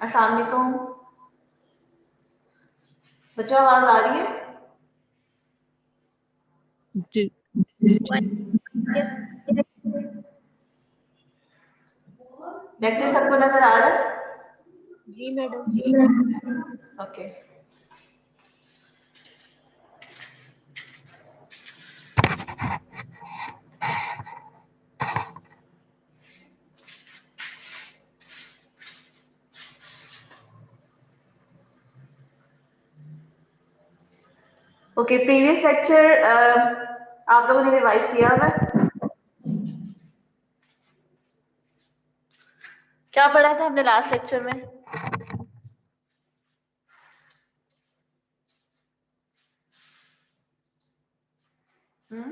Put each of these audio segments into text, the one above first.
अस्सलाम वालेकुम बच्चों, आवाज आ रही है? जी लेक्चर सबको नजर आ रहा है? जी madam. Okay. Okay, previous lecture आप लोगों ने रिवाइज किया हुआ है? क्या पढ़ा था हमने लास्ट लेक्चर में? हम्म?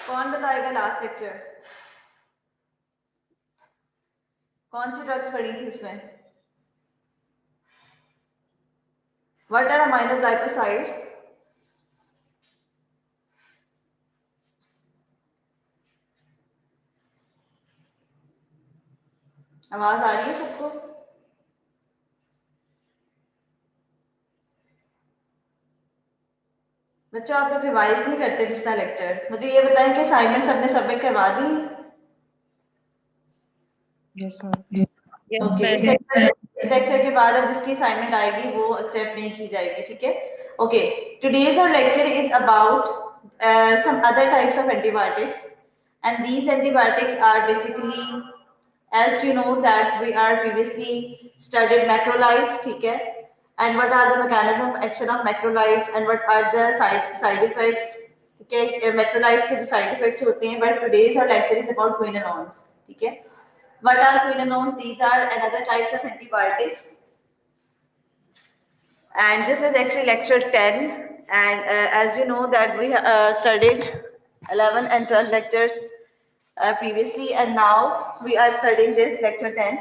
कौन बताएगा लास्ट लेक्चर? कौन सी ड्रग्स पढ़ी थी उसमें? What are aminoglycosides? आवाज आ रही है सबको? बच्चों, आप लोग रिवाइज नहीं करते पिछला लेक्चर। मुझे ये बताएं कि असाइनमेंट सबने सबमिट करवा दी? Yes okay, ma'am. इस लेक्चर के बाद अब जिसकी असाइनमेंट आएगी वो एक्सेप्ट नहीं की जाएगी, ठीक है? Okay, today's our lecture is about some other types of antibiotics, and these antibiotics are basically, as you know that we are previously studied macrolides, ठीक है? And what are the mechanism of action of macrolides and what are the side effects, ठीक है? Macrolides के जो side effects होते हैं, but today's our lecture is about quinolones, ठीक है? What are quinolones? These are another types of antibiotics, and this is actually lecture 10. And as you know that we studied 11 and 12 lectures previously, and now we are studying this lecture 10.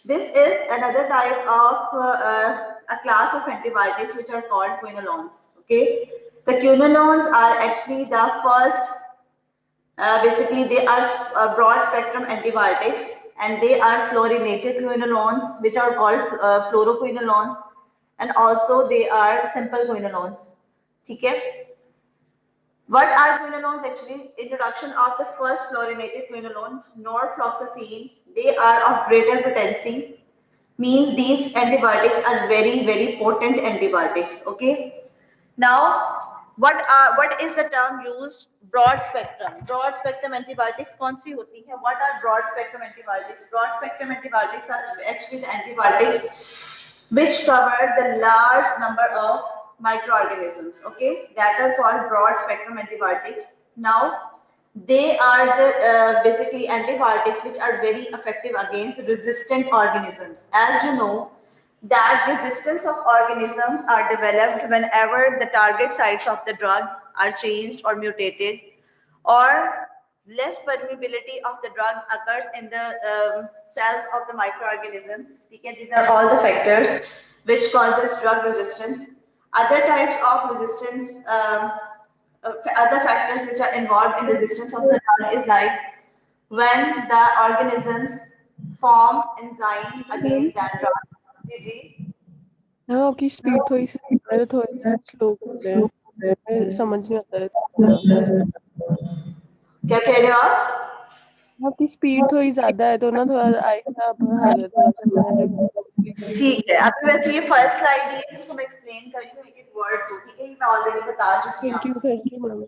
This is another type of a class of antibiotics which are called quinolones. Okay, the quinolones are actually the first. Basically, they are broad spectrum antibiotics, and they are fluorinated quinolones, which are called fluoroquinolones, and also they are simple quinolones. Okay. What are quinolones actually? Introduction of the first fluorinated quinolone, norfloxacin. They are of greater potency, means these antibiotics are very, very potent antibiotics. Okay. Now, what is the term used? Broad spectrum. Broad spectrum antibiotics कौन सी होती है? What are broad spectrum antibiotics? Broad spectrum antibiotics are actually the antibiotics which cover the large number of microorganisms. Okay, that are called broad spectrum antibiotics. Now, they are the basically antibiotics which are very effective against resistant organisms. As you know, that resistance of organisms are developed whenever the target sites of the drug are changed or mutated, or less permeability of the drugs occurs in the cells of the microorganisms. Okay, these are all the factors which causes drug resistance. Other types of resistance, other factors which are involved in resistance of the drug is like when the organisms form enzymes against that drug. जी हाँ, आपकी speed थोड़ी सी है, थोड़ी सी slow कर रहे हैं, समझ नहीं आता है थोड़ा। क्या कह रहे हो आप? आपकी स्पीड थोड़ी ज्यादा है तो ना थोड़ा आहिस्ता आप हर थोड़ा सा जो ठीक है, अभी वैसे ये फर्स्ट स्लाइड है जिसको मैं एक्सप्लेन कर रही हूँ एक एक वर्ड को, ठीक है? ये मैं ऑलरेडी बता चुकी हूँ आपको। Thank you ma'am,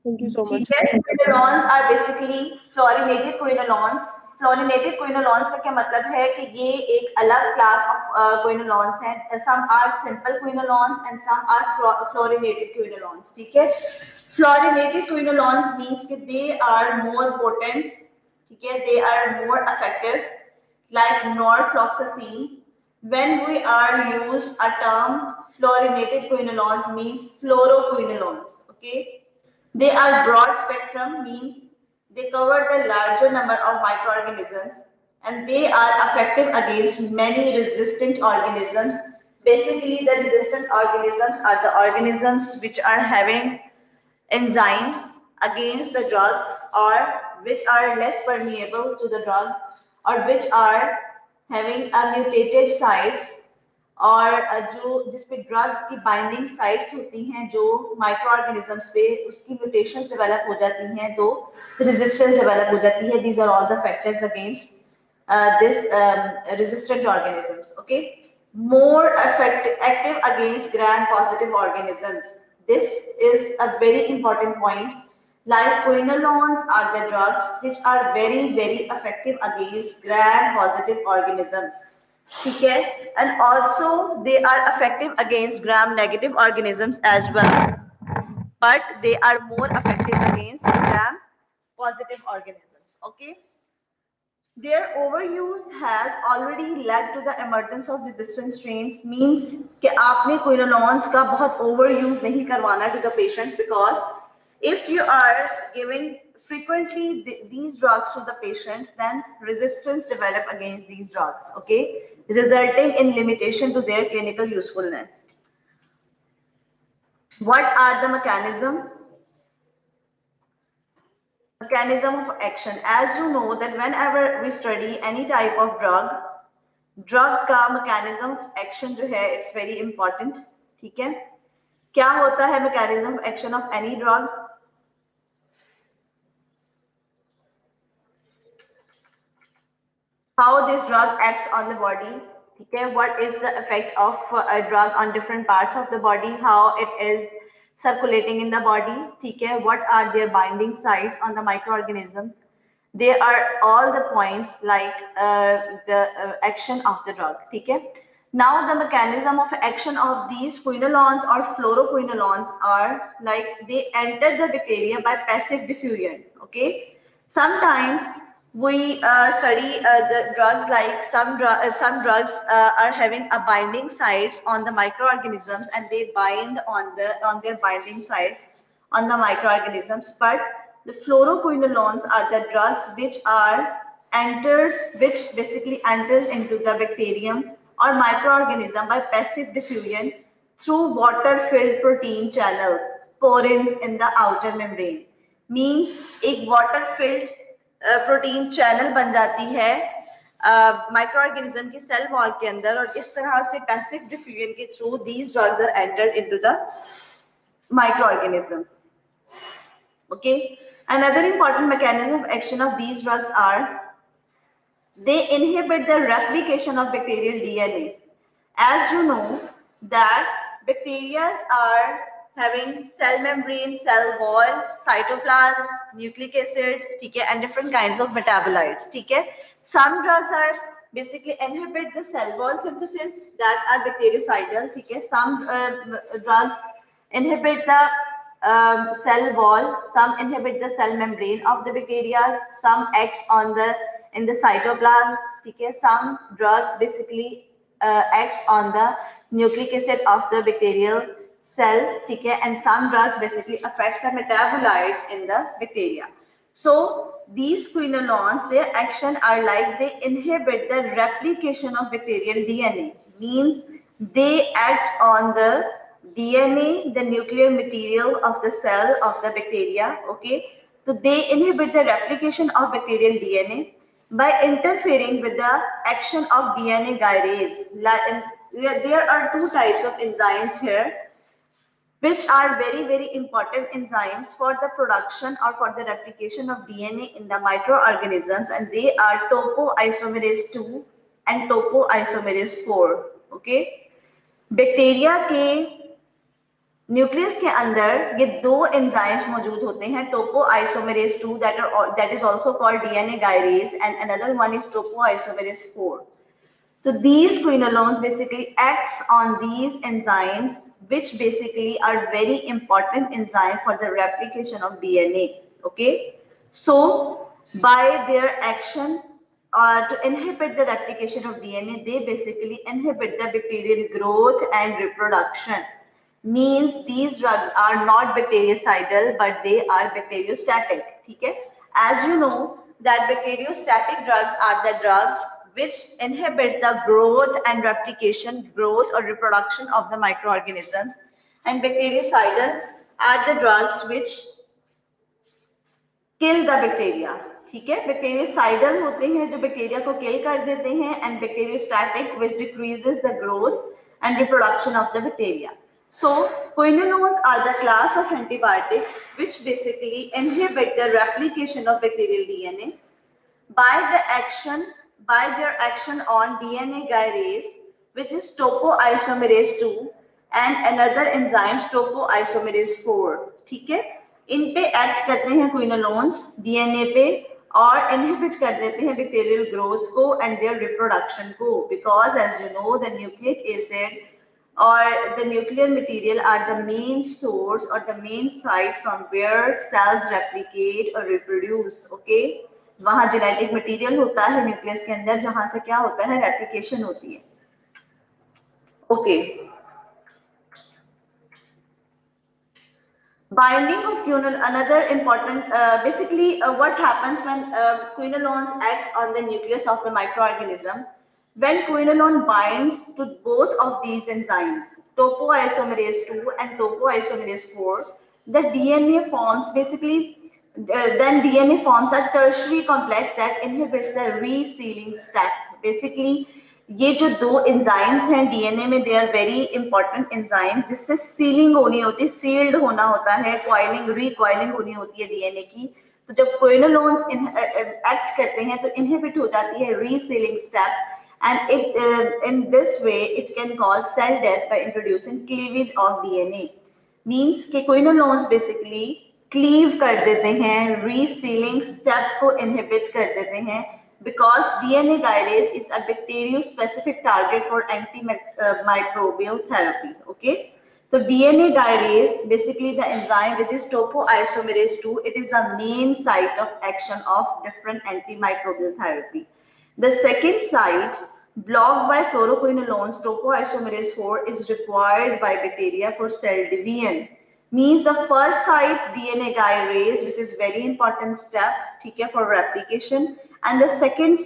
thank you so ठीक मच। है, क्विनोलॉन्स आर बेसिकली फ्लोरिनेटेड क्विनोलॉन्स। फ्लोरिनेटेड क्विनोलॉन्स का क्या मतलब है कि ये एक अलग क्लास ऑफ क्विनोलॉन्स हैं। Some are simple quinolones and some are fluorinated quinolones, ठीक है? फ्लोरिनेटेड क्विनोलॉन्स मींस कि दे आर मोर पोटेंट, ठीक है? They are more effective like norfloxacin. When we are use a term fluorinated quinolones means fluoroquinolones, okay? They are broad spectrum, means they cover the larger number of microorganisms, and they are effective against many resistant organisms. Basically, the resistant organisms are the organisms which are having enzymes against the drug, or which are less permeable to the drug or which are having a mutated sites और जो जिस पे drug की binding sites होती हैं जो micro organisms पे उसकी म्यूटेशंस डेवलप हो जाती हैं तो रेजिस्टेंस डेवलप हो जाती है. These are all the factors against this resistant organisms. Okay, more active against gram positive organisms. This is a very important point. Like quinolones are the drugs which are very effective against gram positive organisms. ठीक है, and also they are effective against gram negative organisms as well, but they are more effective against gram positive organisms. Okay, their overuse has already led to the emergence of resistant strains. Means कि आपने quinolones का बहुत overuse नहीं करवाना to the patients, because if you are giving frequently these drugs to the patients, then resistance develop against these drugs. Okay, resulting in limitation to their clinical usefulness. What are the mechanism of action? As you know that whenever we study any type of drug का mechanism of action जो है it's very important. ठीक है, क्या होता है mechanism of action of any drug? How this drug acts on the body. ठीक है, what is the effect of a drug on different parts of the body, how it is circulating in the body. ठीक है, what are their binding sites on the microorganisms. They are all the points like the action of the drug. ठीक है, now the mechanism of action of these quinolones or fluoroquinolones are like they enter the bacteria by passive diffusion. Okay, sometimes we study the drugs like some drugs are having a binding sites on the microorganisms and they bind on their binding sites on the microorganisms, but the fluoroquinolones are the drugs which basically enters into the bacterium or microorganism by passive diffusion through water filled protein channels, porins in the outer membrane. Means एक water filled protein channel बन जाती है microorganism की cell wall के अंदर, और इस तरह से पैसिव डिफ्यूजन के through these drugs are entered into the microorganism. Okay, another important mechanism of action of these drugs are they inhibit the replication of bacterial DNA. As you know that bacteria are having cell membrane, cell wall, cytoplasm, nucleic acid, ठीक है, and different kinds of metabolites. ठीक है, some drugs are basically inhibit the cell wall synthesis that are bactericidal. ठीक है, some drugs inhibit the cell wall, some inhibit the cell membrane of the bacteria, some acts on the in the cytoplasm. ठीक है, some drugs basically acts on the nucleic acid of the bacterial cell. ठीक है, and some drugs basically affects the metabolites in the bacteria. So these quinolones, their action are like they inhibit the replication of bacterial DNA. Means they act on the DNA, the nuclear material of the cell of the bacteria. Okay, so they inhibit the replication of bacterial DNA by interfering with the action of DNA gyrase. There are two types of enzymes here which are very important enzymes for the production or for the replication of DNA in the microorganisms, and they are topoisomerase 2 and topoisomerase 4. Okay, bacteria के nucleus के अंदर ये दो enzymes मौजूद होते हैं, topoisomerase 2 that is also called DNA gyrase, and another one is topoisomerase 4. So these quinolones basically acts on these enzymes which basically are very important enzyme for the replication of DNA. Okay, so by their action to inhibit the replication of DNA, they basically inhibit the bacterial growth and reproduction. Means these drugs are not bactericidal but they are bacteriostatic. ठीक है, as you know that bacteriostatic drugs are the drugs which inhibits the growth and replication, growth or reproduction of the microorganisms, and bactericidal are the drugs which kill the bacteria, ठीक है। Bactericidal होते हैं जो bacteria को किल कर देते हैं, and bacteriostatic which decreases the growth and reproduction of the bacteria. So quinolones are the class of antibiotics which basically inhibit the replication of bacterial DNA by their action on DNA gyrase, which is topoisomerase 2, and another enzyme topoisomerase 4. ठीक है, इन पे act करते हैं क्विनोलोन्स DNA पे और inhibit कर देते हैं बैक्टीरियल ग्रोथ को एंड देयर रिप्रोडक्शन को, because as you know the nucleic acid or the nuclear material are the main source or the main site from where cells replicate or reproduce. Okay, वहां genetic material होता है nucleus के अंदर जहां से क्या होता है, रेप्लिकेशन होती है. Okay, binding of quinol, another important, basically what happens when quinolones acts on the nucleus of the microorganism. When quinolone binds to both of these enzymes, topoisomerase 2 and topoisomerase 4, the DNA forms basically, then DNA forms a tertiary complex that inhibits the resealing step. Basically, ये जो दो enzymes हैं DNA में, they are very important enzyme जिससे sealing होनी होती है, sealed होना होता है, कॉइलिंग रिकॉइलिंग होनी होती है डीएनए की. तो जब क्विनोलोन्स एक्ट करते हैं तो इनहिबिट हो जाती है रीसीलिंग step, and in this way it can cause cell death by introducing cleavage of DNA. Means कि क्विनोलोन्स बेसिकली क्लीव कर देते हैं, रीसीलिंग स्टेप को इनहिबिट कर देते हैं, because DNA gyrase is a bacterio-specific target for antimicrobial therapy. Okay, so DNA gyrase, basically the enzyme which is topoisomerase 2, it is the main site of action of different antimicrobial therapy. The second site blocked by fluoroquinolones, topoisomerase 4, is required by bacteria for cell division. Means the first site DNA gyrase, which is very important step, ठीक है, for replication, and the second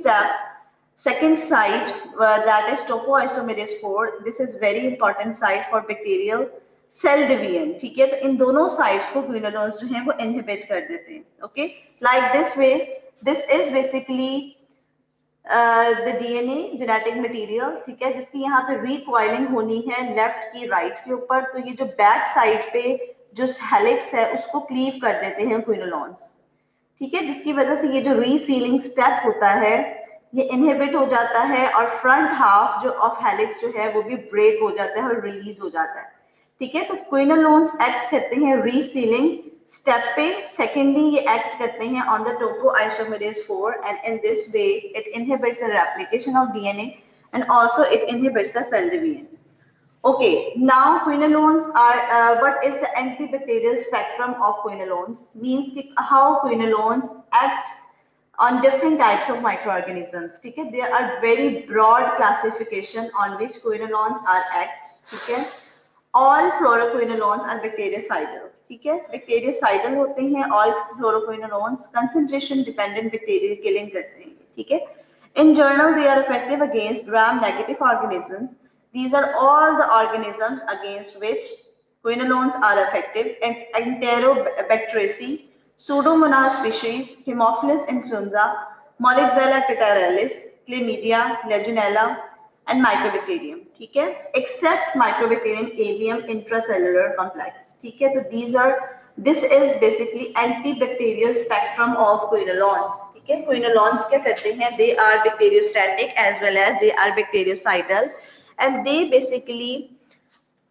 site that is topoisomerase 4, this is very important site for bacterial cell division. ठीक है, तो इन दोनों sites को क्विनोलोन्स जो हैं वो इनहिबिट कर देते हैं. Okay, like this way, this is basically the DNA genetic material, ठीक है, जिसकी यहाँ पे रिकॉइलिंग होनी है लेफ्ट की राइट के ऊपर. तो ये जो बैक साइड पे जो हेलिक्स है उसको क्लीव कर देते हैं क्विनोलोन्स, ठीक है, जिसकी वजह से ये जो रीसीलिंग स्टेप होता है ये इनहिबिट हो जाता है और फ्रंट हाफ जो ऑफ हेलिक्स जो है वो भी ब्रेक हो जाता है और रिलीज हो जाता है. ठीक है, तो क्विनोलोन्स एक्ट करते हैं रीसीलिंग स्टेप पे. सेकेंडली ये एक्ट करते हैं on the topoisomerase 4, and in this way it inhibits the replication of DNA and also it inhibits the cell division. Okay, now quinolones are what is the antibacterial spectrum of quinolones? Means कि how quinolones act on different types of microorganisms. ठीक है, there are very broad classification on which quinolones are acts. ठीक है, all fluoroquinolones are bactericidal. ठीक है, bactericidal होते हैं all fluoroquinolones, concentration dependent bacterial killing करते हैं. ठीक है, in general they are effective against gram negative organisms. These are all the organisms against which quinolones are effective: Enterobacteriaceae, Pseudomonas species, Haemophilus influenza, Moraxella catarrhalis, Chlamydia, Legionella, and Mycobacterium. ठीक है, except Mycobacterium avium intracellular complex. ठीक है, तो this is basically antibacterial spectrum of quinolones. ठीक है, quinolones क्या करते हैं? They are bacteriostatic as well as they are bactericidal, and they basically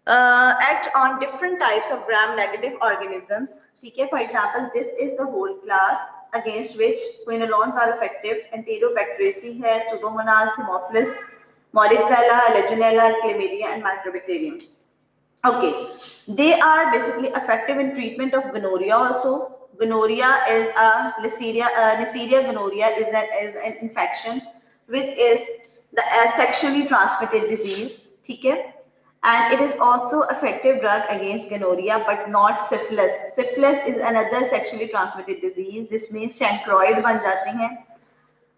act on different types of gram-negative organisms. ठीक है, for example, this is the whole class against which quinolones are effective. Enterobacteriaceae है, Pseudomonas, Haemophilus, Moraxella, Legionella, Chlamydia, and Mycobacterium. Okay, they are basically effective in treatment of gonorrhea also. Gonorrhea is a Neisseria gonorrhea is an infection which is the sexually transmitted disease. ठीक है, and it is also effective drug against gonorrhea but not syphilis. Syphilis is another sexually transmitted disease जिसमें chancroid बन जाते हैं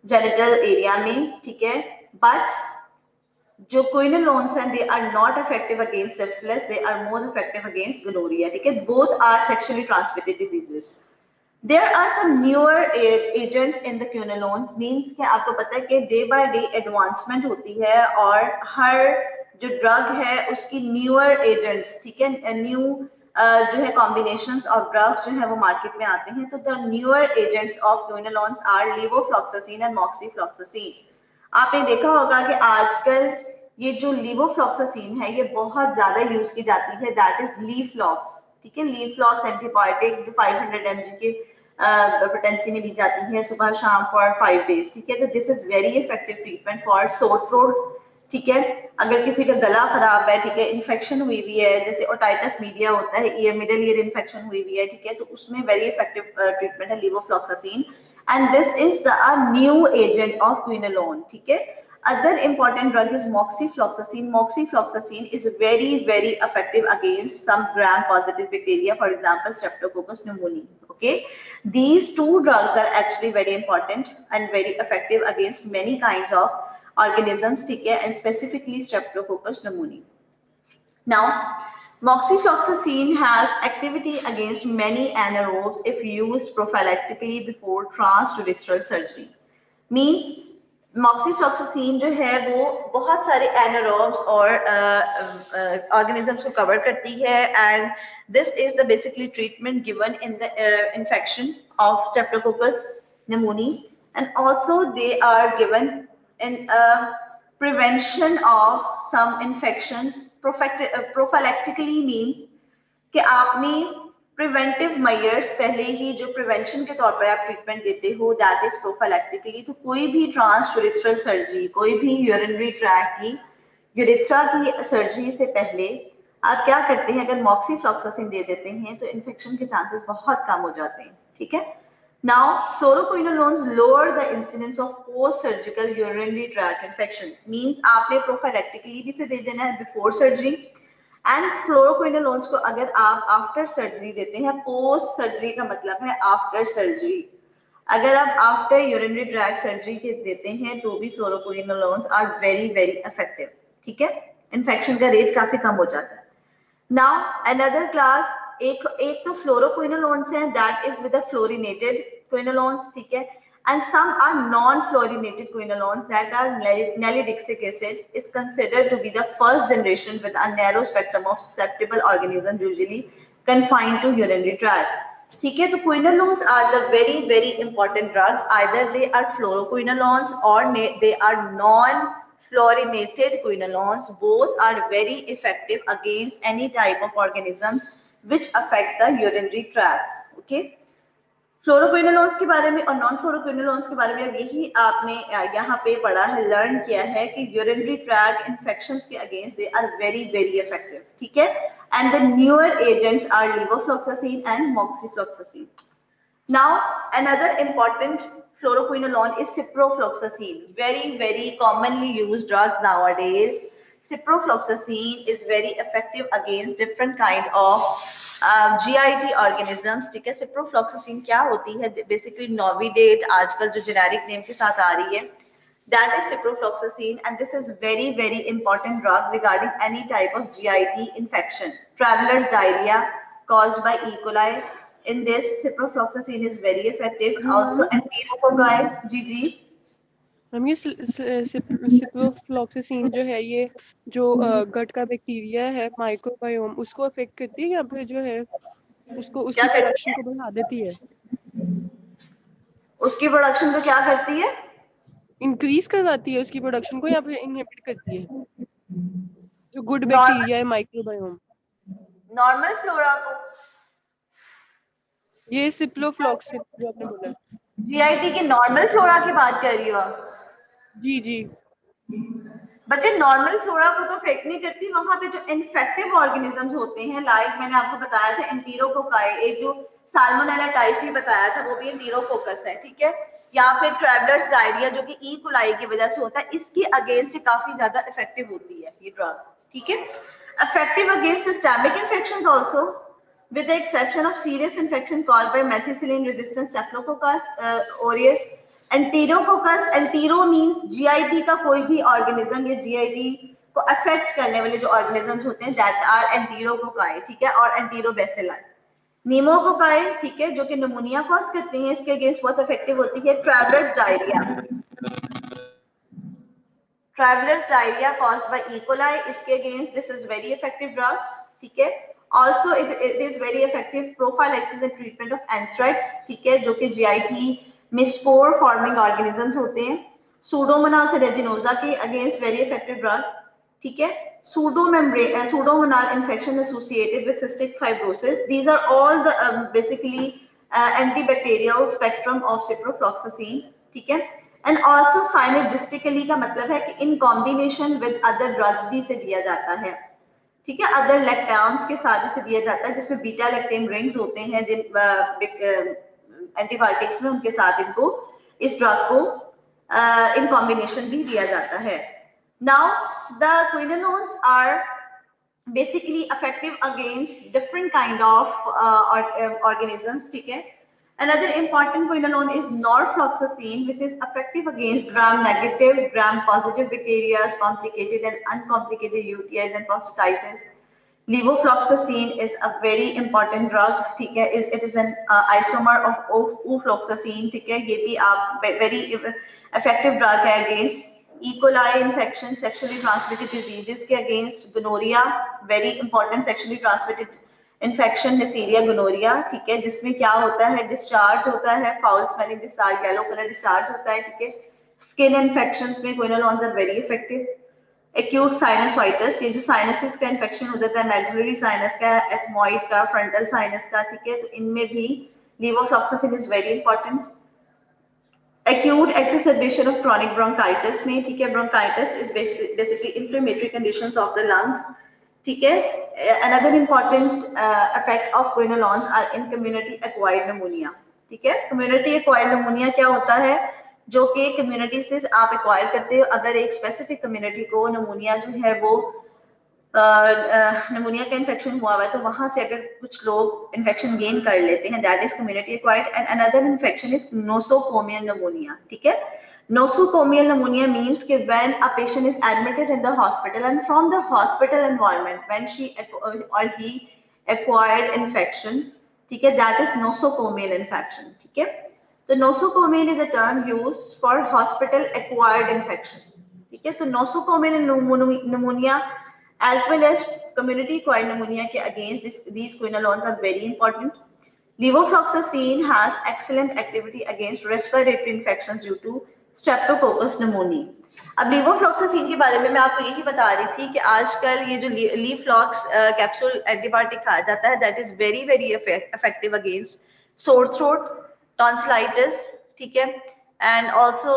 genital area में. ठीक है, but जो quinolones हैं they are not effective against syphilis, they are more effective against gonorrhea. ठीक है, both are sexually transmitted diseases. There are some newer agents in the quinolones, means कि आपको पता है कि डे बाय डे एडवांसमेंट होती है और हर जो ड्रग है उसकी न्यूअर एजेंट्स, ठीक है, न्यू जो है कॉम्बिनेशंस ऑफ ड्रग्स जो है वो मार्केट में आते हैं. तो the newer agents of quinolones are levofloxacin and moxifloxacin. आपने देखा होगा कि आजकल ये जो लेवोफ्लॉक्सासिन है ये बहुत ज्यादा यूज की जाती है, दैट इज लीफ्लॉक्स. ठीक है, लीफ्लॉक्स एंटीबायोटिक जो 500 mg के पोटेंसी में ली जाती है सुबह शाम फॉर 5 डेज. ठीक है, तो this is very effective treatment for sore throat. ठीक है, अगर किसी का गला खराब है, ठीक है, इन्फेक्शन हुई हुई है, जैसे ओटाइटिस मीडिया होता है, ये मिडिल ईयर इन्फेक्शन हुई हुई है, ठीक है, तो उसमें वेरी इफेक्टिव ट्रीटमेंट है levofloxacin and this is the new agent of quinolone. ठीक है, other important drug is moxifloxacin. Moxifloxacin is very effective against some gram positive bacteria, for example streptococcus pneumoniae. Okay, these two drugs are actually very important and very effective against many kinds of organisms, ठीक है, and specifically streptococcus pneumoniae. Now moxifloxacin has activity against many anaerobes if used prophylactically before transurethral surgery. Means moxifloxacin जो है वो बहुत सारे anaerobes और organisms को cover करती है and this is the basically treatment given in the infection of Streptococcus pneumonia and also they are given in prevention of some infections. Prophylactically means कि आपने प्रिवेंटिव मेजर्स पहले ही जो प्रिवेंशन के तौर पर आप ट्रीटमेंट देते हो, दैट इज प्रोफाइलैक्टिकली. तो कोई भी ट्रांसयूरेथ्रल सर्जरी, कोई भी यूरिनरी ट्रैक की यूरेथ्रा की सर्जरी से पहले आप क्या करते हैं, अगर मॉक्सीफ्लॉक्सासिन दे देते हैं तो इन्फेक्शन के चांसेस बहुत कम हो जाते हैं. ठीक है, now fluoroquinolones lower the incidence of post surgical urinary tract infections. Means आपने प्रोफाइलैक्टिकली भी से दे देना है बिफोर सर्जरी एंड फ्लोरोक्विनोलोन्स को अगर आप आफ्टर सर्जरी देते हैं, पोस्ट सर्जरी का मतलब है आफ्टर सर्जरी. अगर आप आफ्टर यूरिनरी ट्रैक सर्जरी के देते हैं तो भी फ्लोरोक्विनोलोन्स आर वेरी इफेक्टिव. ठीक है, इन्फेक्शन का रेट काफी कम हो जाता है. नाउ अनदर क्लास, एक तो फ्लोरोक्विनोलोन्स है that is with the fluorinated quinolones. ठीक है, and some are non-fluorinated quinolones that are nalidixic acid is considered to be the first generation with a narrow spectrum of susceptible organisms usually confined to urinary tract. ठीक है, तो quinolones are the very important drugs. Either they are fluoroquinolones or they are non-fluorinated quinolones. Both are very effective against any type of organisms which affect the urinary tract. Okay. Fluoroquinolones के बारे में और non fluoroquinolones के बारे में यही आपने यहाँ पे पढ़ा है, लर्न किया है कि यूरिनरी ट्रैक इन्फेक्शंस के against they are very effective. ठीक है, and the newer agents are levofloxacin and moxifloxacin. Now another important fluoroquinolone is ciprofloxacin. very commonly used drugs nowadays. Ciprofloxacin is very effective against different kind of GIT organisms. ठीक है, ciprofloxacin क्या होती है, basically Novidat आजकल जो generic name के साथ आ रही है, that is ciprofloxacin and this is very important drug regarding any type of GIT infection. Traveler's diarrhea caused by E. coli, in this ciprofloxacin is very effective. Also enterococci. जी हम ये ciprofloxacin जो है ये जो गट का बैक्टीरिया है microbiome उसको affect करती है या फिर जो है उसको उसकी प्रोडक्शन को बढ़ा देती है? उसकी प्रोडक्शन को क्या करती है? इंक्रीज करवाती है उसकी प्रोडक्शन को या फिर इनहिबिट करती है? जो गुड बैक्टीरिया है माइक्रोबायोम नॉर्मल फ्लोरा को. ये सिप्रोफ्लॉक्सासिन जो आपने बोला जीआईटी की नॉर्मल फ्लोरा की बात कर रही हो आप? जी बच्चे नॉर्मल फ्लोरा को तो अफेक्ट नहीं करती, वहां पे जो इन्फेक्टिव ऑर्गेनिजम्स होते हैं, लाइक मैंने आपको बताया था एंटीरोकोकाई, एक जो साल्मोनेला टाइफी बताया था वो भी एंटीरोकोकस है. ठीक है, या फिर ट्रैवलर्स डायरिया जो कि ई कोलाई की वजह से होता है, इसके अगेंस्ट काफी ज्यादा इफेक्टिव होती है ये ड्रग. ठीक है, effective against systemic infections also with the exception of serious infection caused by methicillin resistant staphylococcus aureus. Enterococcus, entero means GIT का कोई भी ऑर्गेनिज्म या जीआईटी को अफेक्ट करने वाले जो ऑर्गेनिजम्स होते हैं दैट आर एंटीरोकोकाई. ठीक है, और एंटीरोबैसिलाई. निमोकोकाई, ठीक है, जो कि निमोनिया कॉज करते हैं, इसके अगेंस्ट बहुत इफेक्टिव होती है। Travellers diarrhoea, travellers diarrhoea caused by E coli, इसके against this is very effective drug, ठीक है। Also it is very effective prophylaxis and treatment of anthrax, ठीक है, जो कि जीआईटी में स्पोर फॉर्मिंग ऑर्गेनिजम्स होते हैं। सूडोमोनास रेजिनोजा के अगेंस्ट वेरी इफेक्टिव ड्रग, ठीक है। Pseudomonal infection associated with cystic fibrosis. These are all the basically antibacterial spectrum of ciprofloxacin, ठीक है। एंड ऑल्सो synergistically का मतलब है कि in combination with other drugs भी इसे दिया जाता है, ठीक है, अदर लैक्टाम्स के साथ इसे दिया जाता है, जिसमें बीटा लैक्टेम रिंग्स होते हैं जिन एंटीबायोटिक्स में, उनके साथ इनको, इस ड्रग को इन कॉम्बिनेशन भी दिया जाता है। Now the quinolones are basically effective against different kind of organisms, ठीक है। Another important quinolone is norfloxacin, which is effective against gram-negative, gram-positive bacteria, complicated and uncomplicated UTIs and prostatitis. Levofloxacin is a very important drug, ठीक है, it is an isomer of ufloxacin, ठीक है, ये भी आप very effective drug है against E. coli infection, sexually transmitted diseases के against gonorrhea, very important sexually transmitted infection, Neisseria gonorrhea, ठीक है, जिसमें क्या होता है, डिस्चार्ज होता है, foul smelling discharge, yellow colour discharge होता है, ठीक है। स्किन इन्फेक्शंस में quinolones are very effective. Acute sinusitis, ये जो साइनसिस का इन्फेक्शन हो जाता है, मैक्सिलरी साइनस का, एथमॉइड का, फ्रंटल साइनस का, ठीक है, तो इनमें भी levofloxacin is very important. Acute exacerbation of chronic bronchitis में, ठीक है, bronchitis is basically inflammatory conditions of the lungs, ठीक है। Another important effect of क्विनोलॉन्स are in community acquired pneumonia, ठीक है। कम्युनिटी एक्वायर्ड निमोनिया क्या होता है, जो कि कम्युनिटी से आप एक्वायर करते हो, अगर एक स्पेसिफिक कम्युनिटी को निमोनिया जो है वो निमोनिया का इन्फेक्शन हुआ हुआ है, तो वहां से अगर कुछ लोग इन्फेक्शन गेन कर लेते हैं, that is community acquired. And another infection is nosocomial pneumonia, ठीक है। Nosocomial pneumonia means that when a patient is admitted in the hospital and from the hospital environment, when she or he acquired infection, ठीक है, that is nosocomial infection, ठीक है। तो nosocomial is a term used for hospital acquired infection, ठीक है। तो nosocomial pneumonia as well as community acquired pneumonia के against these quinolones are very important. Levofloxacin has excellent activity against respiratory infections due to Streptococcus pneumoniae. अब levofloxacin के बारे में मैं आपको यही बता रही थी कि आजकल ये जो लीवफ्लॉक्स कैप्सूल एंटीबायोटिक खाया जाता है, that is very very effective against sore throat, tonsillitis, ठीक है, एंड ऑल्सो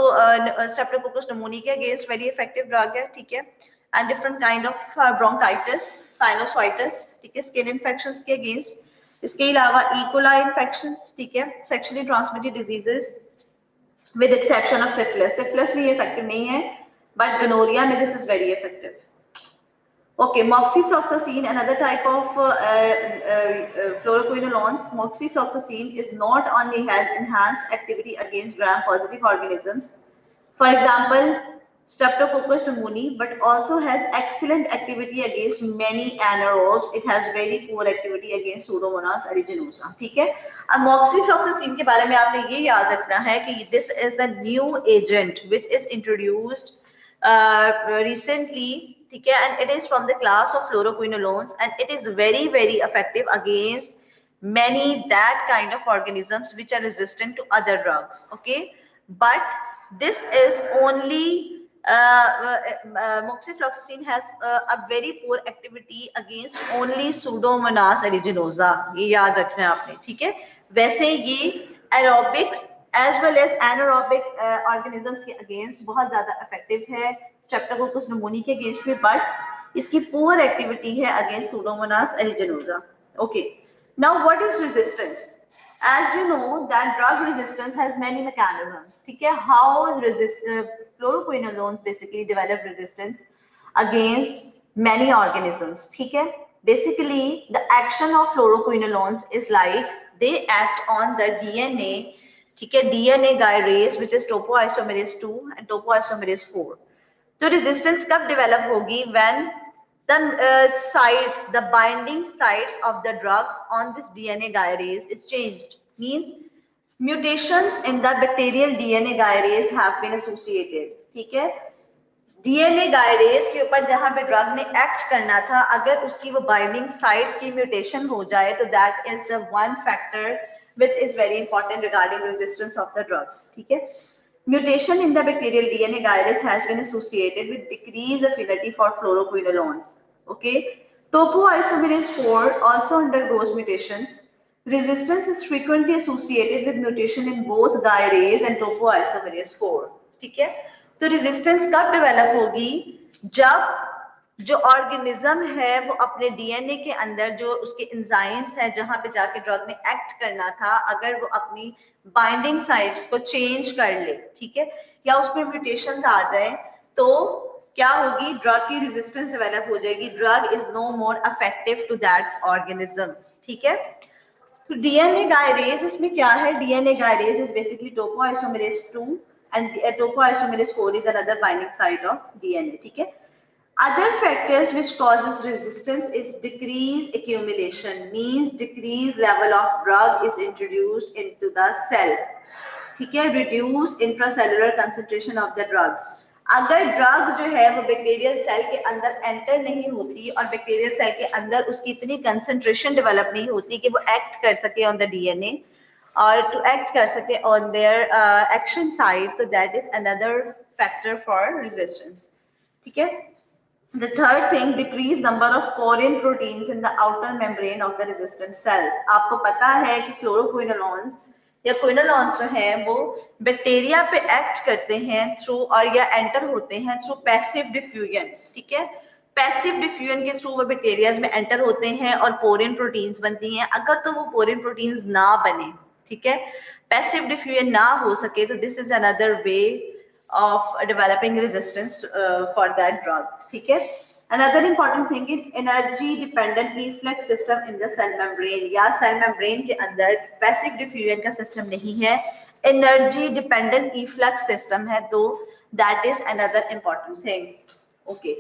स्ट्रेप्टोकोकस निमोनिया के अगेंस्ट वेरी इफेक्टिव ड्रग है, ठीक है, and different kind of bronchitis, sinusitis, ठीक है, स्किन इन्फेक्शंस के अगेंस्ट। इसके अलावा इकोलाई इन्फेक्शंस, ठीक है, sexually transmitted diseases with exception of syphilis. Syphilis भी effective नहीं है, but gonorrhea में this is very effective. Okay, moxifloxacin, another type of fluoroquinolones. Moxifloxacin is not only has enhanced activity against gram-positive organisms, for example, Streptococcus pneumoniae, but also has excellent activity against many anaerobes. It has very poor activity against Pseudomonas aeruginosa, ठीक है। अब moxifloxacin के बारे में आपने ये याद रखना है कि this is the new agent which is introduced recently, ठीक है, and it is from the class of fluoroquinolones and it is very very effective against many that kind of organisms which are resistant to other drugs, okay, but this is only moxifloxacin has a very poor activity against only Pseudomonas aeruginosa, ये याद रखना है आपने, ठीक है। वैसे ये aerobics as well as anaerobic organisms के against बहुत ज्यादा effective है, Streptococcus pneumoniae के against भी, but इसकी poor activity है against Pseudomonas aeruginosa. Okay, now what is resistance? As you know that drug resistance has many mechanisms, ठीक है, how fluoroquinolones basically develop resistance against many organisms, ठीक है। Basically the action of fluoroquinolones is like they act on the DNA, ठीक है, DNA gyrase which is topoisomerase 2 and topoisomerase 4. तो resistance कब develop होगी? when the binding sites of the drugs on this DNA gyrase is changed. Means mutations in the bacterial DNA gyrase have been associated. ठीक है, DNA gyrase के ऊपर जहां पे drug ने एक्ट करना था, अगर उसकी वो बाइंडिंग साइट्स की म्यूटेशन हो जाए तो that is the one factor which is very important regarding resistance of the drug. ठीक है, mutation in the bacterial DNA gyrase has been associated with decreased affinity for fluoroquinolones. Okay, topoisomerase 4 also undergoes mutations. Resistance is frequently associated with mutation in both gyrase and topoisomerase 4. ठीक है, तो resistance कब develop होगी? जब जो organism है वो अपने डीएनए के अंदर जो उसके एंजाइम्स हैं जहां पे जाके ड्रग ने एक्ट करना था, अगर वो अपनी बाइंडिंग साइट्स को चेंज कर ले, ठीक है, या उसमें म्यूटेशंस आ जाए, तो क्या होगी? ड्रग की रेजिस्टेंस डेवलप हो जाएगी. Drug is no more effective to that organism. ठीक है, तो डीएनए गायरेज इसमें क्या है? DNA gyrase is basically topoisomerase 2 and topoisomerase 4 is another binding site of DNA. ठीक है, other factors which causes resistance is decreased accumulation, means decreased level of drug is introduced into the cell. ठीक है, reduced intracellular concentration of the drugs. अगर drug जो है वो bacterial cell के अंदर एंटर नहीं होती और बैक्टीरियल सेल के अंदर उसकी इतनी कंसंट्रेशन डेवलप नहीं होती कि वो एक्ट कर सके ऑन द डीएनए और टू एक्ट कर सके ऑन देयर एक्शन साइट, तो that is another factor for resistance. ठीक है, the third thing, decreased number of porine proteins in the outer membrane of the resistant cells. आपको पता है कि फ्लोरोक्विनोलोन्स या क्विनोलोन्स जो हैं वो बैक्टीरिया पे एक्ट करते हैं थ्रू और या एंटर होते हैं थ्रू पैसिव डिफ्यूजन. ठीक है, पैसिव डिफ्यूजन के थ्रू वो बैक्टीरियाज में एंटर होते हैं और पोरिन प्रोटीन्स बनती हैं. अगर तो वो पोरिन प्रोटीन्स ना बने, ठीक है, पैसिव डिफ्यूजन ना हो सके, तो this is another way of developing resistance for that drug. ठीक है, another important thing is energy dependent efflux system in the cell membrane. या cell membrane के अंदर passive diffusion का system नहीं है, energy dependent efflux system है, तो that is another important thing. Okay,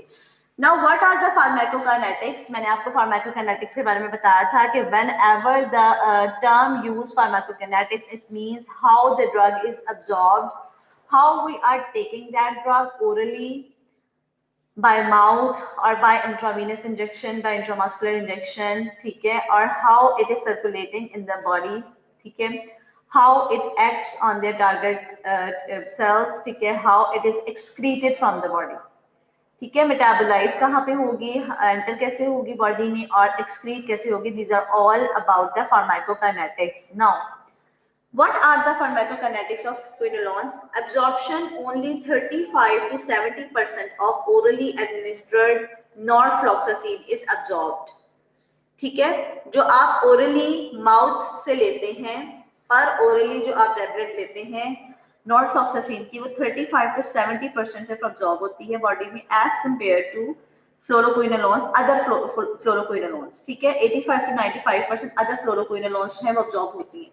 now what are the pharmacokinetics? मैंने आपको pharmacokinetics के बारे में बताया था कि whenever the term use pharmacokinetics, it means how the drug is absorbed, how we are taking that drug orally, by mouth or by intravenous injection, by intramuscular injection, ठीक है, और how it is circulating in the body, ठीक है, how it acts on their target cells, ठीक है, how it is excreted from the body. ठीक है, metabolise कहाँ पे होगी, एंटर कैसे होगी बॉडी में और एक्सक्रीट कैसे होगी, these are all about the pharmacokinetics. Now what are the pharmacokinetics of quinolones? Absorption, only 35 to 70% of orally administered norfloxacin is absorbed. ठीक है, जो आप orally माउथ से लेते हैं, पर orally जो आप टेबलेट लेते हैं नॉर्फ्लॉक्सासिन की, वो 35 to 70% सिर्फ absorb होती है बॉडी में as compared to fluoroquinolones, other fluoroquinolones. ठीक है, 85 to 95% अदर फ्लोरोक्विनोलोन्स जो है वो absorb होती है.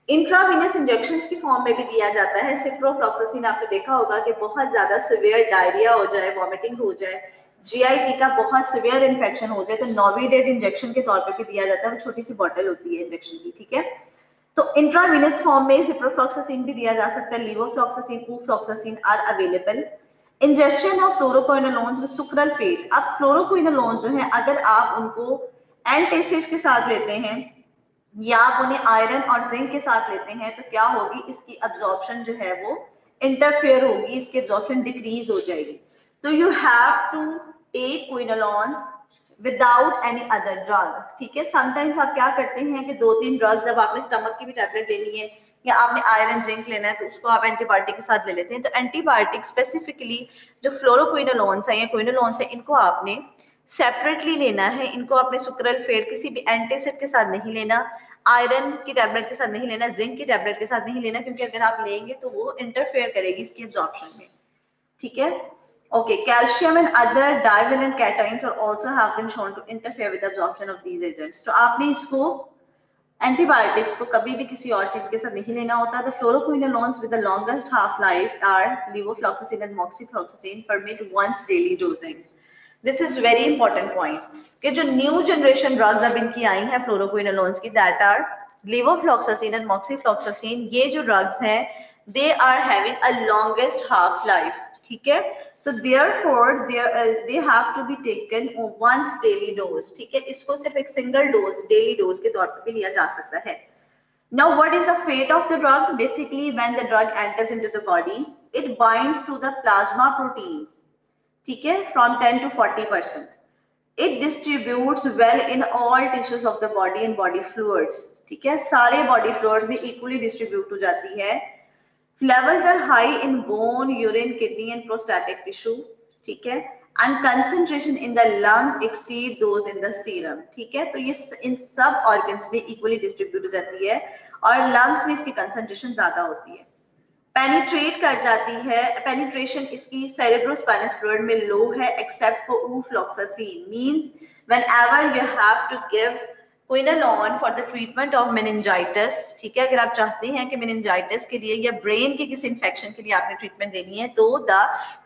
इंट्रावीनस इंजेक्शंस की फॉर्म में भी दिया जाता है. सिप्रोफ्लॉक्सासिन आपने देखा होगा कि बहुत ज्यादा सिवियर डायरिया हो जाए, वॉमिटिंग हो जाए, जीआईटी का बहुत सिवियर इन्फेक्शन हो जाए, तो नोविडेट इंजेक्शन के तौर पे भी दिया जाता है. वो छोटी सी बॉटल होती है इंजेक्शन की. ठीक है, तो इंट्रावीनस फॉर्म में सिप्रोफ्लॉक्सासिन भी दिया जा सकता है. Levofloxacin, ofloxacin are available. Injection of fluoroquinolones with sucralfate. अब फ्लोरोक्विनोलोन्स जो है अगर आप उनको एंटासिड के साथ लेते हैं या आप उन्हें आयरन और जिंक के साथ लेते हैं, तो क्या होगी, इसकी अब्जॉर्प्शन जो है वो इंटरफेयर होगी, इसकी अब्जॉर्प्शन डिक्रीज हो जाएगी. तो you have to take quinolones without any other drug. ठीक है, समटाइम्स आप क्या करते हैं कि 2-3 ड्रग्स, जब आपने स्टमक की भी टैबलेट लेनी है या आपने आयरन जिंक लेना है, तो उसको आप एंटीबायोटिक के साथ ले लेते हैं. तो एंटीबायोटिक स्पेसिफिकली जो फ्लोरोक्विनोलोन्स है या क्विनोलोन्स है, इनको आपने सेपरेटली लेना है. इनको आपने सुक्रलफेट किसी भी एंटासिड के साथ नहीं लेना, आयरन की टैबलेट के साथ नहीं लेना, जिंक की टैबलेट के साथ नहीं लेना, क्योंकि अगर आप लेंगे तो वो इंटरफेयर करेगी इसकी एब्जॉर्प्शन में. ठीक है, okay. Calcium and other divalent cations are also have been shown to interfere with absorption of these agents. तो आपने इसको एंटीबायोटिक्स को कभी भी किसी और चीज के साथ नहीं लेना होता. The fluoroquinolones with the longest half life are levofloxacin and moxifloxacin, permit once daily dosing. This is very important point कि जो न्यू जनरेशन ड्रग्स अब इनकी आई हैं फ्लोरोक्विनोलोन्स की, that are levofloxacin and moxifloxacin, ये जो ड्रग्स हैं they are having a longest half life, ठीक है। तो therefore they have to be taken once daily dose, ठीक है। इसको सिर्फ एक सिंगल डोज डेली डोज के तौर पर भी लिया जा सकता है। Now, what is the fate of the drug? Basically, when the drug enters into the body, it binds to the plasma proteins, ठीक है, from 10 to 40%. It distributes well in all tissues of the body and body fluids, ठीक है, सारे body fluids में equally distribute हो जाती है। Levels are high in bone, urine, kidney and prostatic tissue, ठीक है, and concentration in the lung exceed those in the serum, ठीक है। तो ये इन सब organs में equally distribute हो जाती है और lungs में इसकी concentration ज्यादा होती है। पेनिट्रेट कर जाती है, पेनिट्रेशन इसकी cerebrospinal fluid में लो है except for ufloxacin, means whenever you have to give quinolone for the treatment of meningitis, ठीक है। अगर आप चाहते हैं कि मेनिंजाइटिस के लिए या ब्रेन के किसी इंफेक्शन के लिए आपने ट्रीटमेंट देनी है तो the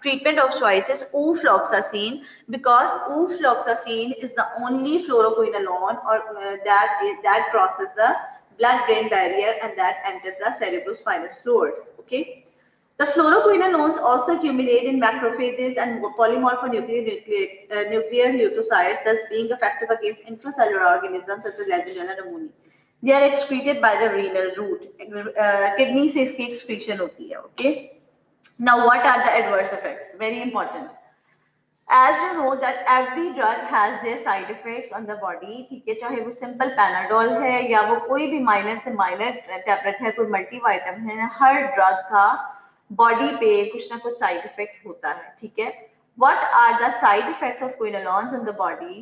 treatment of choice is ufloxacin, because ufloxacin is the only fluoroquinolone और that crosses the blood-brain barrier and that enters the cerebrospinal fluid. Okay. The fluoroquinolones also accumulate in macrophages and polymorphonuclear leukocytes, thus being effective against intracellular organisms such as Legionella pneumoniae. They are excreted by the renal route. Kidney से इसकी excretion होती है. Okay. Now, what are the adverse effects? Very important. As you know that every drug has their side effects on the body, ठीक है, चाहे वो simple Panadol है या वो कोई भी माइनर से माइनर टैबलेट है, कोई मल्टीवाइटम है, हर ड्रग का बॉडी पे कुछ ना कुछ साइड इफेक्ट होता है, ठीक है। What are the side effects of quinolones in the body?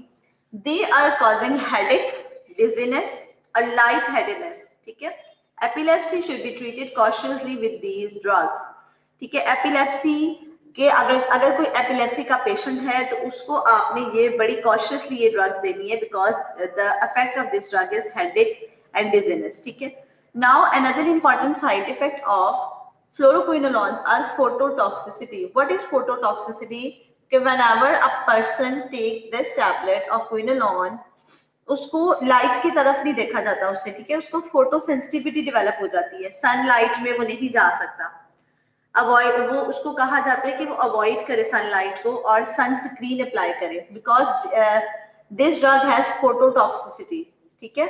They are causing headache, dizziness, a lightheadedness, ठीक है। Epilepsy should be treated cautiously with these drugs, ठीक है। एपिलेप्सी कि अगर कोई एपिलेप्सी का पेशेंट है तो उसको आपने ये बड़ी कॉशियसली ये ड्रग्स देनी है because the effect of this drug is headache and dizziness, ठीक है। Now another important side effect of fluoroquinolones are phototoxicity. What is phototoxicity? कि whenever a person take this tablet of quinolone उसको light की तरफ नहीं देखा जाता उससे, ठीक है, उसको फोटो सेंसिटिविटी डेवलप हो जाती है, सनलाइट में वो नहीं जा सकता, अवॉइड, वो उसको कहा जाता है कि वो अवॉइड करे सनलाइट को और सनस्क्रीन अप्लाई करे बिकॉज दिस ड्रग हैज फोटोटॉक्सिसिटी, ठीक है।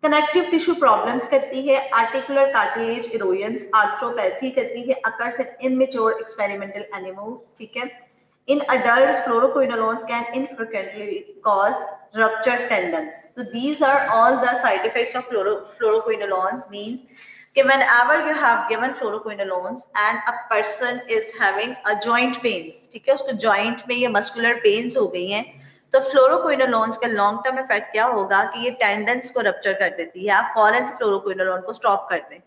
कनेक्टिव टिश्यू प्रॉब्लम्स करती है, आर्टिकुलर कार्टिलेज इरोजन्स, आर्थ्रोपैथी करती है, occurs in immature experimental animals, ठीक है। In adults, fluoroquinolones can infrequently cause ruptured tendons. So these are all the side effects of fluoroquinolones. Means कि whenever you have given fluoroquinolones and a person is having a joint pains, ठीक है, उसको joint में ये muscular pains हो गई हैं, तो फ्लोरोक्विनोलोन्स का लॉन्ग टर्म इफेक्ट क्या होगा कि ये टेंडन्स को रप्चर कर देती है, आप फौरन से फ्लोरोक्विनोलोन को स्टॉप कर दें।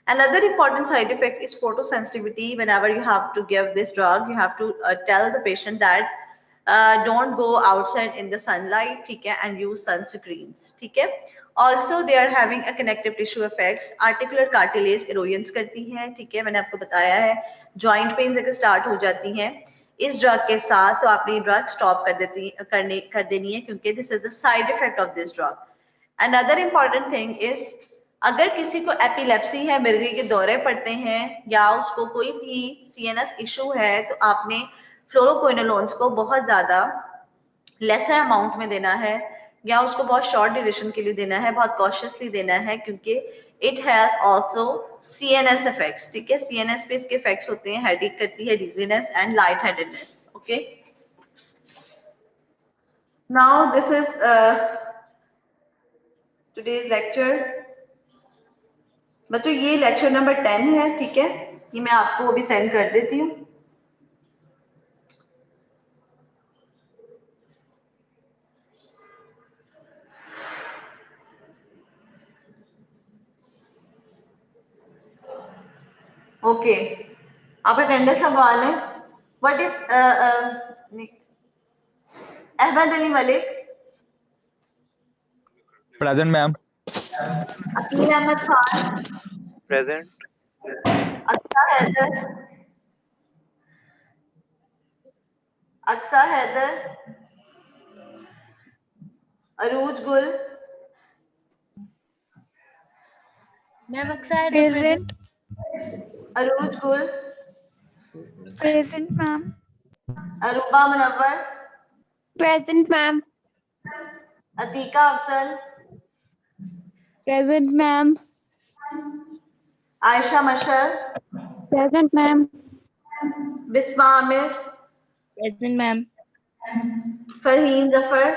Another important side effect is photosensitivity. Whenever you have to give this drug, you have to tell the patient that don't go outside in the sunlight, ठीक है, and use sunscreens, ठीक है। Also, they are having a connective tissue effects. Articular cartilage erosions करती है, ठीक है, मैंने आपको बताया है। Joint pains अगर start हो जाती हैं इस ड्रग के साथ तो आपने ड्रग स्टॉप कर देनी है क्योंकि this is the side effect of this drug. Another important thing is अगर किसी को एपिलेप्सी है, मिर्गी के दौरे पड़ते हैं या उसको कोई भी सीएनएस इशू है तो आपने फ्लोरोक्विनोलोन्स को बहुत ज्यादा लेसर अमाउंट में देना है या उसको बहुत शॉर्ट ड्यूरेशन के लिए देना है, बहुत कॉशियसली देना है क्योंकि it has also CNS effects, ठीक है। सीएनएस पे इसके इफेक्ट्स होते हैं, हेडेक करती है, dizziness and light headedness, okay. Now this is today's lecture. बच्चों ये लेक्चर नंबर 10 है, ठीक है, ये मैं आपको अभी सेंड कर देती हूँ। ओके, आप अटेंडेंस सवाल है। What is Ahmed Ali Malik? Present ma'am. Aqeel Ahmed Khan? Present. Aqsa Haider? Aqsa Haider? Arooj Gul, ma'am अक्सर Present. Arooj Gul, Present, ma'am. Aroba Munawar, Present, ma'am. Atiqa Afzal, Present, ma'am. Ayesha Mashar, Present, ma'am. Bisma Amir, Present, ma'am. Farheen Zafar,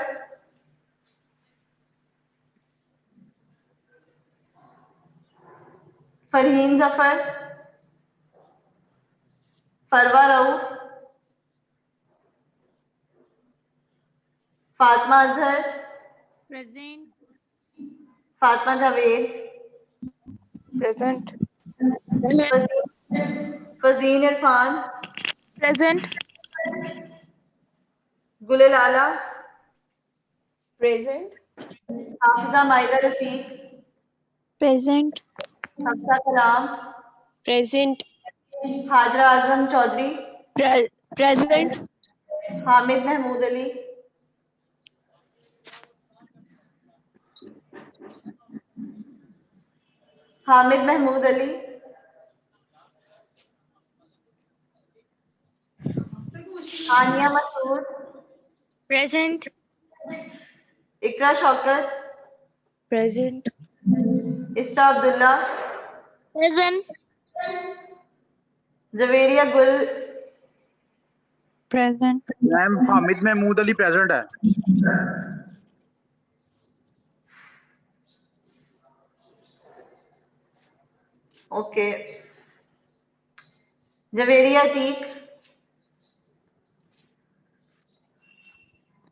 Farheen Zafar, Farwa Rauf, Fatima Azhar, Present. Fatima Javed, Present. Fazeen Irfan, Present. Gulil Aala, present Hafiza Maida Rafiq, Present. Hafsa Kalam, Present. Hazra आजम Chaudhry, Present. Hamid Mahmood Ali, Hamid Mahmood Ali, Haniya Masood, Present. Iqra Shaukat, Present. Isra Abdullah, Present. Javeria Gul, Present. Ma'am Hamid Mahmood Ali present है। Okay, Javeria Atiq,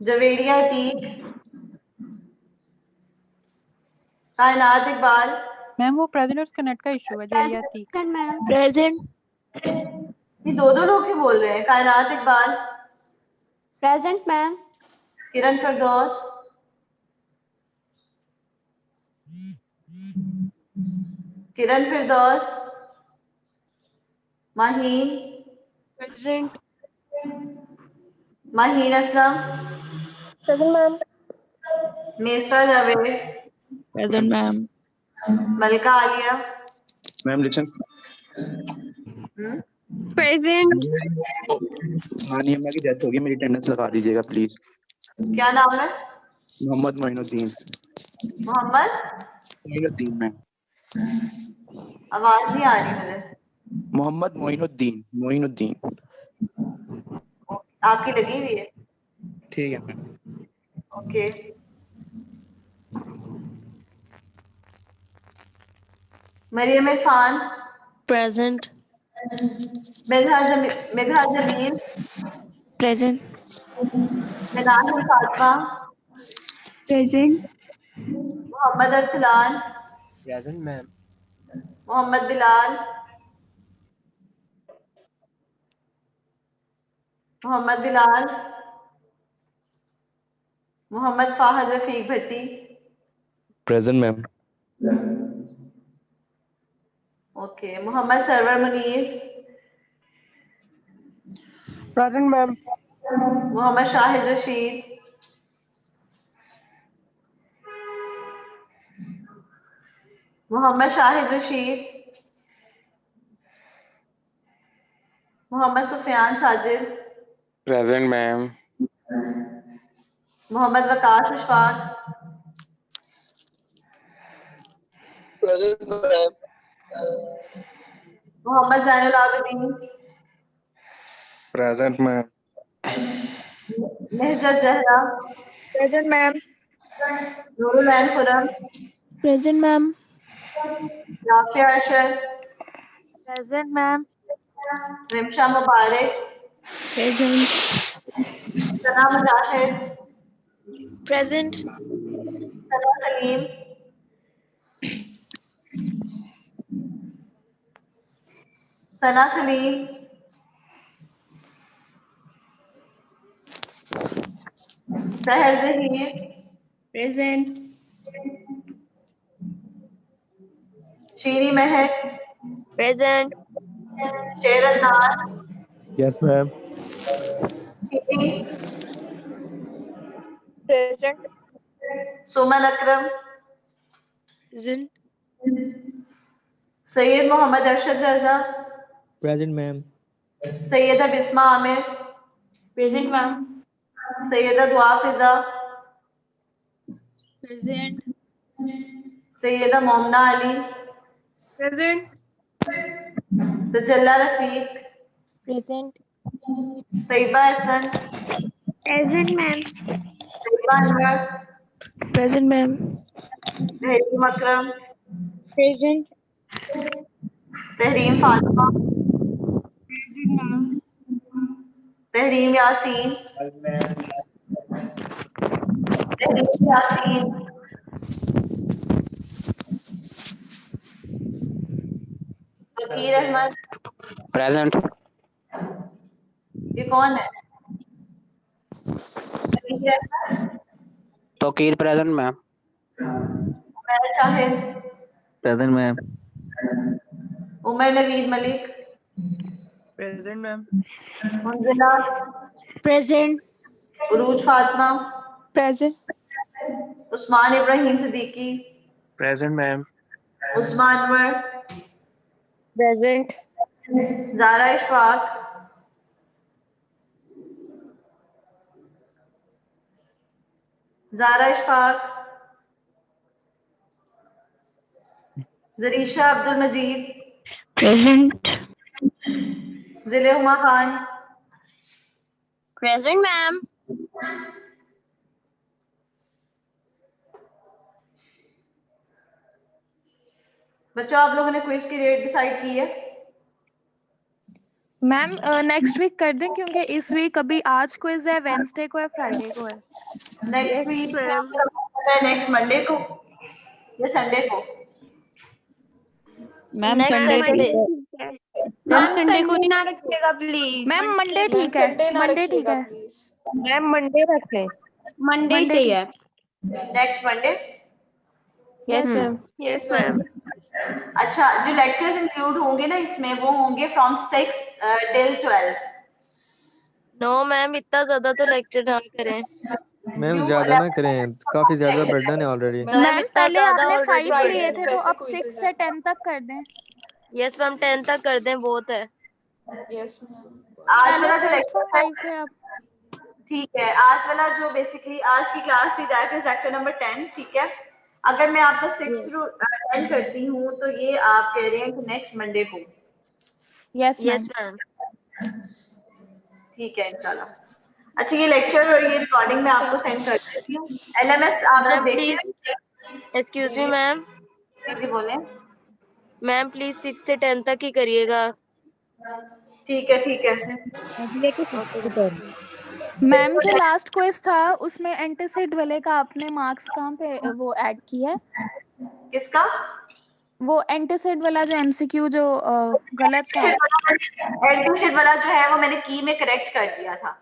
Javeria Atiq, Kainat Iqbal, ma'am वो present उसका net का issue है जवेरिया थी। ma'am. Present. ये दो लोग ही बोल रहे हैं। Kainat Iqbal, present ma'am Kiran Firdous, Kiran Firdous, Maheen, Present. Maheen Aslam, Present, ma'am. Mesra Javed, Present, ma'am. Malika Aliya, ma'am listen Present. Hani अम्मा की डेथ होगी, मेरी अटेंडेंस लगा दीजिएगा प्लीज। क्या नाम है? मोहम्मद मोइनुद्दीन। मोहम्मद, मोइनुद्दीन मैम, आवाज नहीं आ रही मुझे। मोहम्मद मोइनुद्दीन। मोइनुद्दीन आपकी लगी हुई है? ठीक है ma'am. Okay, Maryam Irfan, present Midha Jameel, Present. Minajul Fatima, Present. Mohammad Arsalan, present ma'am. Mohammad Bilal, Mohammad Bilal, Mohammad Fahad Rafiq Bhatti, present ma'am. Okay, Mohammad Sarwar Munir, Present, ma'am. Mohammad Shahid Rasheed, Mohammad Shahid Rasheed, Mohammad Sufyan Sajid, present ma'am. Mohammad Waqas Ashfaq, Mohammad Zainul Abideen, present ma'am. Nehzat Zahra, Present, ma'am. Noorul Ain Khurram, Present, ma'am. Rafia Arshad, Present, ma'am. Rimsha Mubarak, Present. सना Mujahid, Present. Sana Saleem, Sana Saleem, Sahar Zaheer, Present. Shiri Mahak, Present. Sher Adnan, yes ma'am. Shiri, Present. Suman Akram, Present. Syed Mohammad Arshad Raza, Present, ma'am. Syeda Bisma Amir, Present, ma'am. Syeda Dua Fiza, Present. Syeda Momina Ali, Present. Tajalla Rafiq, Present. Tayyaba Hassan, Present, ma'am. Tayyaba Anwar, Present, ma'am. Tehreem Akram, Present. Tehreem Fatima, Present, ma'am. Tehreem Yaseen, Tehreem Yaseen, Waqeer Ahmed, present. ये कौन है? वकीर Ahmad, Tauqeer present ma'am. Umar Shahid, present ma'am. Umar Naveed Malik, Present, ma'am. Munazzah, Present. Urooj Fatima, Present. Usman Ibrahim Siddiqui, Present, ma'am. Usman Anwar, Present. Zaara Ishfaq, Zaara Ishfaq, जरीशा Abdul मजीद, Present. जिले Huma Khan, Present, ma'am. बच्चों आप लोगों ने quiz की date decide की है? मैम नेक्स्ट वीक कर दें क्योंकि इस वीक अभी आज क्विज है, वेडनेसडे को है, फ्राइडे को है। Next week ma'am. Next Monday को या संडे को? Ma'am Next Sunday Saturday. Ma'am Sunday को नहीं रखिएगा प्लीज. मैम मंडे ठीक है, मंडे ठीक है, मैम मंडे रखें. मंडे सही है। Next Monday? Yes ma'am. Yes, ma'am. अच्छा, जो लेक्चर्स इंक्लूड होंगे ना इसमें वो होंगे फ्रॉम 6 टिल 12। No, मैम इतना ज्यादा तो लेक्चर ना करें. मैम ज्यादा ना करें, काफी ज्यादा बर्डन है ऑलरेडी। मैम इतना पहले ज्यादा आपने already 5 लिए थे तो अब 6 से 10 तक कर दें। Yes, मैम 10 तक कर दें, बहुत है. आज पहले वाला जो फर्स्ट लेक्चर 5 थे अब। ठीक है, आज वाला जो बेसिकली आज की क्लास थी दैट इज लेक्चर नंबर 10। ठीक है, अगर मैं आपको 6 टू 10 करती हूँ तो ये आप कह रहे हैं कि नेक्स्ट मंडे को? Yes Yes, ma'am. ma'am. ठीक है इंशाल्लाह। अच्छा, ये लेक्चर और ये रिकॉर्डिंग मैं आपको सेंड कर देती हूँ। एलएमएस आप लोग मैम देखते प्लीज, हैं? Excuse me ma'am. जी बोलें। मैम प्लीज 6 से 10 तक ही करिएगा. ठीक है ठीक है। मैम जो लास्ट क्विज था उसमें एंटीसिड वाले का आपने मार्क्स कहाँ पे वो ऐड किया है? किसका? वो एंटीसिड वाला जो एमसीक्यू जो गलत था। एंटीसिड वाला जो है वो मैंने की में करेक्ट कर दिया था।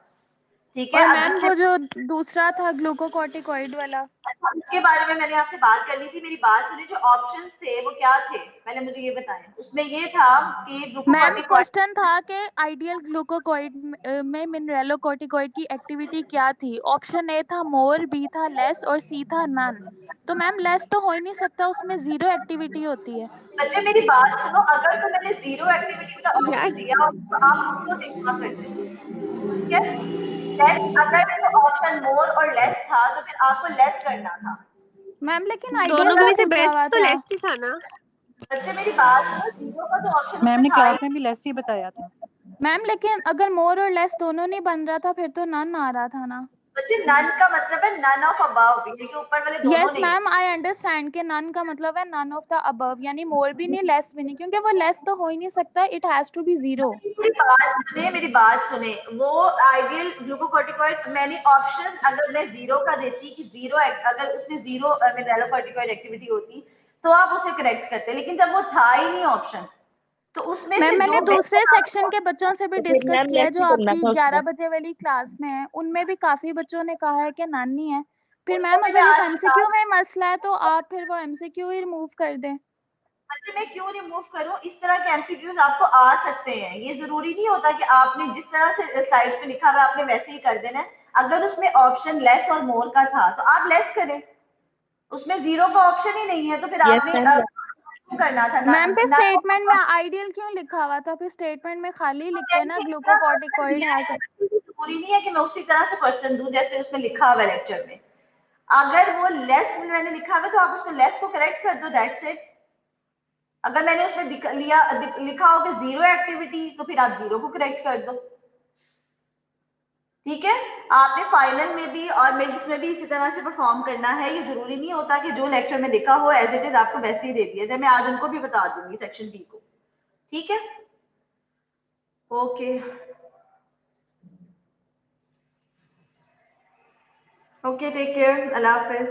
ठीक है, और अब मैम जिससे वो जो दूसरा था ग्लूकोकॉर्टिकॉइड वाला, उसके बारे में मैंने आपसे बात करनी थी। मेरी बात सुनिए, जो ऑप्शंस थे वो क्या थे पहले मुझे ये बताएं। उसमें ये था कि मैम ग्लूकोकॉर्टिकॉइड क्वेश्चन था कि आइडियल ग्लूकोकॉइड में मिनरेलोकॉर्टिकॉइड की एक्टिविटी क्या थी। ऑप्शन ए था मोर, बी था लेस और सी था नन। तो मैम लेस तो हो ही नहीं सकता, उसमें 0 एक्टिविटी होती है। अच्छा मेरी बात सुनो, अगर तो मैंने 0 एक्टिविटी का ऑप्शन दिया तो आप उसको दिखा करते हैं। ठीक है, लेस अगर तो ऑप्शन मोर और लेस था तो फिर आपको लेस करना था। मैम लेकिन दोनों आइडियल में का से पूछा हुआ बेस्ट तो था। लेस ही था ना. अच्छा मेरी बात सुनो, 0 का तो ऑप्शन मैम उसमें ने था ही। क्लास में भी लेस ही बताया था। मैम लेकिन अगर मोर और लेस दोनों नहीं बन रहा था फिर तो नन आ रहा था ना। बच्चे नन का मतलब है नन ऑफ अबव, यानी कि ऊपर वाले दोनों यस नहीं। मैम आई अंडरस्टैंड के नन का मतलब है नन ऑफ द अबव, यानी मोर भी नहीं लेस भी नहीं, क्योंकि वो लेस तो हो ही नहीं सकता, इट हैज टू बी 0। मेरी बात सुने, वो आइडियल ग्लूकोकॉर्टिकॉइड मैंने ऑप्शन अगर मैं 0 का देती कि 0 अगर उसमें 0 मिनरेलोकॉर्टिकॉइड एक्टिविटी होती तो आप उसे करेक्ट करते, लेकिन जब वो था ही नहीं ऑप्शन तो उसमें मैम से मैंने जो दूसरे सेक्शन के बच्चों से भी डिस्कस किया है जो आपकी 11 उसको. बजे वाली क्लास में है, उनमें भी काफी बच्चों ने कहा है कि नन नहीं है। फिर उनको मैम भी मैं अगर इस आज एमसीक्यू में मसला है तो आप फिर वो एमसीक्यू ही रिमूव कर दें। अच्छा मैं क्यों रिमूव करूं? इस तरह के एमसीक्यूज आपको आ सकते हैं, ये जरूरी नहीं होता कि आपने जिस तरह से स्लाइड्स पे लिखा हुआ आपने वैसे ही कर देना है। अगर उसमें ऑप्शन लेस और मोर का था तो आप लेस करें, उसमें जीरो का ऑप्शन ही नहीं है, तो फिर आपने करना था मैम पे स्टेटमेंट में आइडियल क्यों लिखा हुआ था? फिर स्टेटमेंट में खाली लिखते हैं ना ग्लूकोकॉर्टिकॉइड हैज। जरूरी नहीं है कि मैं उसी तरह से पर्सन दूं जैसे उसमें लिखा हुआ है लेक्चर में। अगर वो लेस मैंने लिखा हुआ है तो आप उसको लेस को करेक्ट कर दो, दैट्स इट। अगर मैंने उसमें लिखा हो कि जीरो एक्टिविटी, तो फिर आप जीरो को करेक्ट कर दो, ठीक है। आपने फाइनल में भी और मिड्स में भी इसी तरह से परफॉर्म करना है। ये जरूरी नहीं होता कि जो लेक्चर में लिखा हो एज इट इज आपको वैसे ही दे दिया जाए। मैं आज उनको भी बता दूंगी सेक्शन बी को, ठीक है। ओके ओके, टेक केयर, अल्लाह हाफिज।